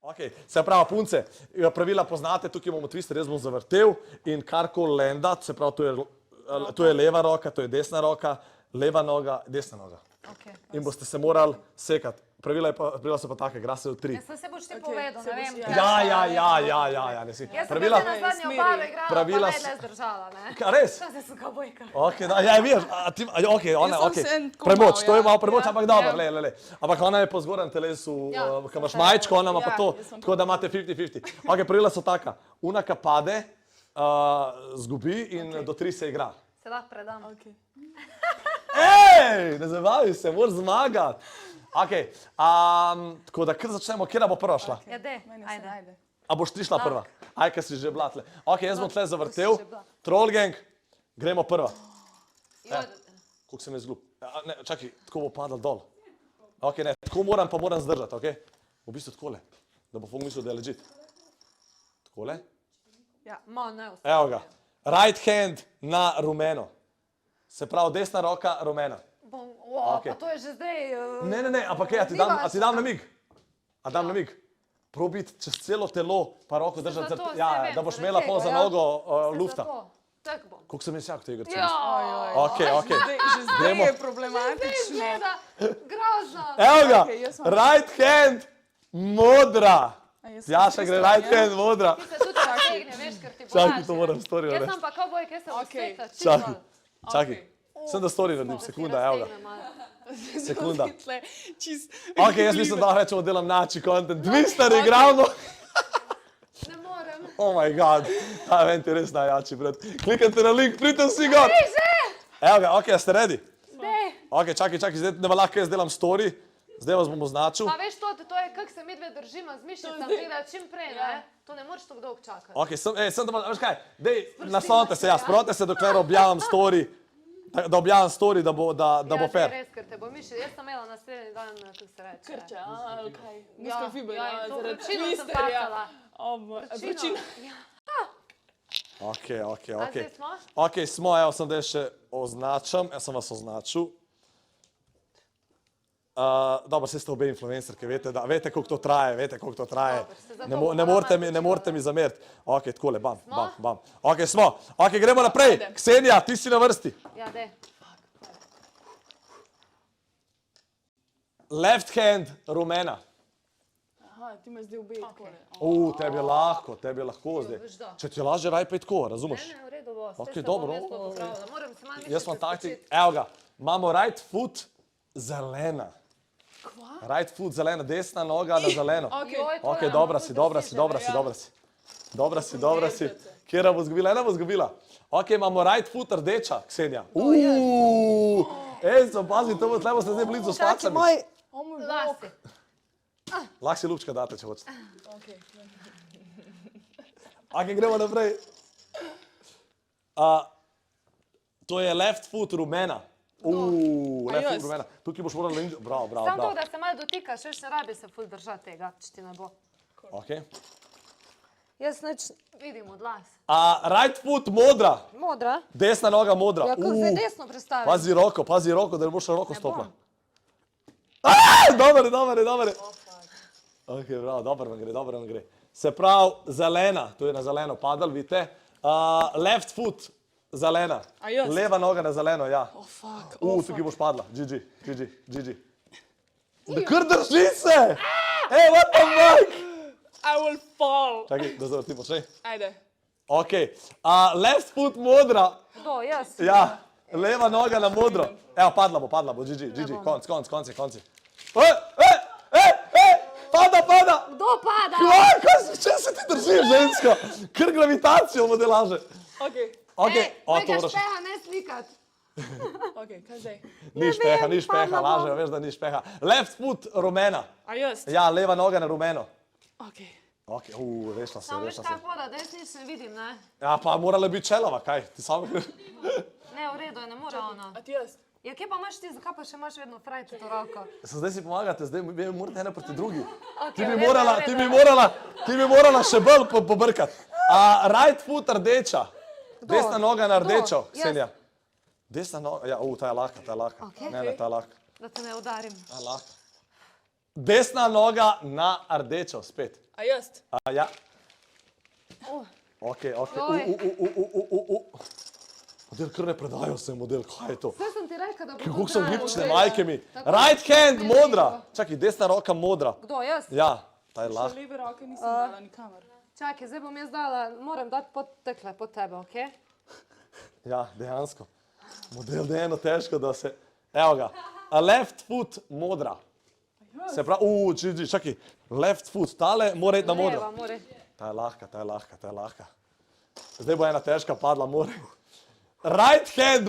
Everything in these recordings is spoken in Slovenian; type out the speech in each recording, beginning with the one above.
Okay, se pravi, punce, pravila poznate, tukaj imamo twister, jaz bom zavrtel in karkoli lenda, se pravi, to je leva roka, to je desna roka, leva noga, desna noga. Okay. In boste se morali sekati. Pravila so pa take, igra se v 3. Jaz sem se boš ti povedal, ne vem. Ja, ne si. Jaz sem se na zadnjo obalo igrala, pa ne le zdržala, ne? Kaj, res? Zdaj sem kavbojka. Ok, da, ja, vidiš, premoč, to je malo premoč, ampak dobro, le. Ampak ona je po zgornjem telesu, ko imaš majčko, ona ima pa to, tako da imate 50-50. Ok, pravila so taka, una ka pade, zgubi in do 3 se igra. Se lahko predam. Ej, ne zabavi se, moraš zmagati. Ok, tako da kar začnemo, kjera bo prva šla? Ja, ajde. A boš ti šla prva? Aj, ker si že bila tle. Ok, jaz bom tle zavrtel. Trollgang, gremo prva. Koliko sem jaz glup? Ne, čakaj, tako bo padal dol. Ok, ne, tako moram zdržati, ok? V bistvu takole, da bo fuk mislil, da je legit. Takole. Ja, malo ne ostane. Evo ga, right hand na rumeno. Se pravi, desna roka rumena. Pa to je že zdaj... Ne, ampak kaj, a ti dam namig? A dam namig? Prav biti čez celo telo, pa roko držati, da boš imela pol za nogo lufta. Tak bom. Koliko sem jaz jak v tej igrci? Ja. Ok. Že zdaj je problematično. Grozno. Evo ga, right hand, modra. Jaša gre right hand, modra. Ti se tudi zategne, veš, ker ti bo Čakaj, to moram storiti. Jaz sem pa kavbojk, jaz se bo sveta. Čakaj. Sem da story naredim, sekunda, evo ga. Sekunda. Ok, jaz mislim, da rečemo, delam nači content. Twister igramo. Ne morem. Oh my god, ta event je res najjači, brat. Klikajte na link, pridite vsi gor. Evo ga, ok, ste ready? Zdaj. Ok, čakaj, zdaj ne bo lahko jaz delam story. Zdaj vas bom označil. Pa veš to je, kako se midve držimo z mišicami, da čim prej, ne? To ne moreš tako dolgo čakati. Ok, sem da, veš kaj, dej, naslonite se, sprotite se, dokler objavim story. Da objavim story, da bo fair. Ja, res, ker te bo mišil. Jaz sem imela naslednji dan, kako se reče. Krče, okej. Muska fiber, zaradi vročino sem twisterja. pasala. Vročina. Ok. A zdaj smo? Ok, smo, evo sem, da še označam, jaz sem vas označil. Dobro, vse ste obe influencerke, veste, koliko to traje, ne morete mi zameriti. Ok, takole, bam. Ok, smo. Ok, gremo naprej. Ksenija, ti si na vrsti. Ja, dej. Left hand, rumena. Aha, ti me zdaj ubej takole. Tebi je lahko zdaj. Če ti je lažje, raj pej tako, razumeš? Ne, v redu bo. Ok, dobro. Moram se malo Jaz imam mišice taktik, spočiti. evo ga, imamo right foot, zelena. Right foot, zelena, desna noga na zeleno. Ok, dobra si. Kjera bo zgubila? Ena bo zgubila. Ok, imamo right foot, rdeča, Ksenija. Ej, pazi, to bo tlebo se zdaj blizu s pacami. Lasi. Lahko si lupčka date, če hočete. Ok, gremo naprej. To je left foot, rumena. Left foot, rumena. Tukaj boš morala... Bravo. Samo to, da se malo dotikaš, veš, se rabi se ful držati tega, če ti ne bo. Ok. Jaz neč vidim od las. Right foot, modra. Modra? Desna noga, modra. Ja, kako zdaj desno predstavim? Pazi roko, da ne boš roko stopila. Dobre. Ok, bravo, dobro vam gre. Se pravi, zelena, to je na zeleno padal, vidite. Left foot, zelena. Leva noga na zeleno, ja. Tukaj boš padla. GG. Kar drži se! Ej, what the fuck? I will fall. Čakaj, da zavrtimo še. Ajde. Ok, left foot, modra. Kdo, jaz? Ja, leva noga na modro. Evo, padla bo, GG, konci. Pada! Kdo pada? Če se ti držiš, žensko? Kar gravitacijo mu delaže. Ok. Mojega špeha ne slikat. Ok, kaj zdaj? Ni špeha, lažejo, veš, da ni špeha. Left foot, rumena. A jaz? Ja, leva noga na rumeno. Ok. Ok, rešila se. Samo veš kaj poda, da jaz nič ne vidim, ne? Ja, pa morala biti čelova, kaj? Ti samo... Ne, v redu je, ne mora ona. A ti jaz? Ja, kje pa imaš ti, zakaj pa še imaš vedno frajte to roko? Zdaj si pomagate, zdaj morate ena proti drugi. Ok, Ti bi morala še bolj pobrkati. Right foot, rdeča. Desna noga na rdečo, Ksenija. Desna noga, ja, ta je lahka. Ne, ta je lahka. Da te ne udarim. Ta je lahka. Desna noga na rdečo, spet. A jaz? Ja. Ok. Model, kar ne predajo se, model, kaj je to? Vse sem ti rekla, da bo to Kako so trajalo. gibčne, majke mi. Right hand, modra. Čakaj, desna roka modra. Kdo, jaz? Ja, ta je Še lahko. leve roke nisem dala nikamor. Čakaj, zdaj bom jaz dala, moram dati pod tekle, pod tebe, okej? Ja, dejansko. Model, da je eno težko, da se... Evo ga. A left foot modra. Se pravi, čakaj. Left foot, tale mora iti na modro. Leva, mora. Ta je lahka. Zdaj bo ena težka padla, mora. Right hand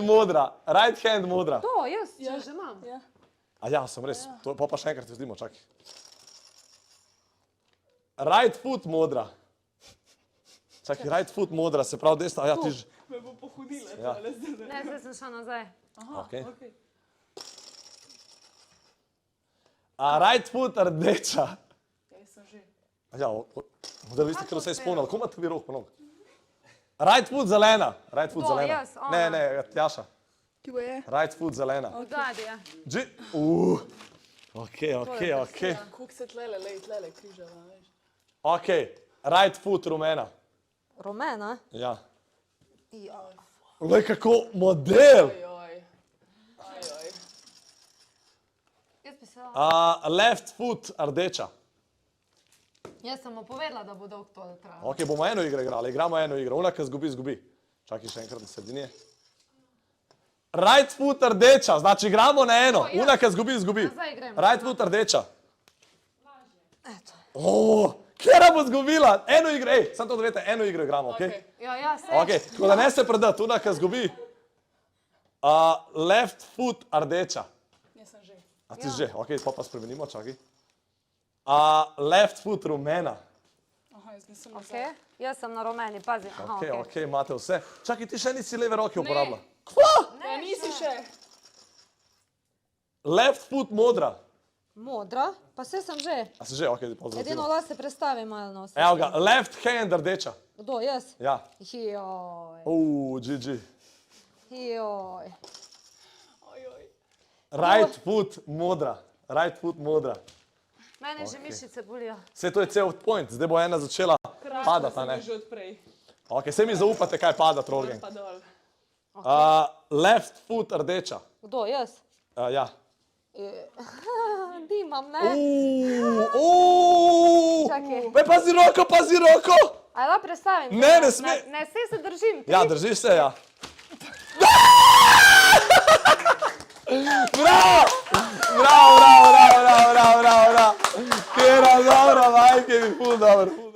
modra. To, jaz, če že imam. Ja. A ja, sem res. Pa še enkrat vzdimo, čakaj. Right foot modra. Čakaj, right foot modra, se pravi desna. A ja, ti že... Me bo pohodila. Ja. Ne, zdaj sem šla nazaj. Aha, Okej. okej. A right foot rdeča. Jaz sem že. A ja, model, vi ste kar vse izpolnili. Ko imate vi rok ponovno? Right foot zelena. Right foot To, zelena. jaz, ona. Ne, Tjaša. Ki bo je? Right foot zelena. Odzadje, ja. Ok. Koliko se tlele križava, veš? Ok, right foot rumena. Rumena? Ja. Ja. Glej, kako model. Ajoj. Jaz bi se dala. Left foot rdeča. Jaz sem mu povedala, da bo dolg to trajalo. Ok, bomo eno igro igrali. Igramo eno igro. Ona, ki zgubi. Čakaj še enkrat na sredini. Right foot rdeča, znači igramo na eno. ja. Ona, ki zgubi. Zdaj gremo. Right foot rdeča. Eto. Kjera bo zgubila? Eno igro, samo to da veste, eno igro igramo, ok? Okej. Ja, ja, se. Ok, tako da ne se predati, ona, ki zgubi. Left foot rdeča. Jaz sem že. A ti že, ok, pa spremenimo, čakaj. Left foot rumena. Aha, jaz nisem Ok, nazaj. jaz sem na rumeni, pazi. Aha, Ok, imate vse. Čakaj, ti še nisi leve roke uporabila. Ne, nisi še. Left foot modra. Modra, pa vse sem že. A si že, ok, pozdrav. Edino lase predstavi malo nos. Evo ga, left hand rdeča. Kdo, jaz? Ja. Joj, GG. joj. Ojoj. Right foot modra. Right foot modra. Mene že mišice bolijo. Vse to je cel point, zdaj bo ena začela padati, a Sem ne? že odprej. Ok, se mi zaupate, kaj pada, trogen. Pa dol. Left foot rdeča. Kdo, jaz? Ja. Dimam, ne? Čakaj. Pazi roko! A da predstavim? Ne sme. Ne, vse se držim. Ja, držiš se, ja. Bravo! Kjera, dobro, majke mi, ful dobro.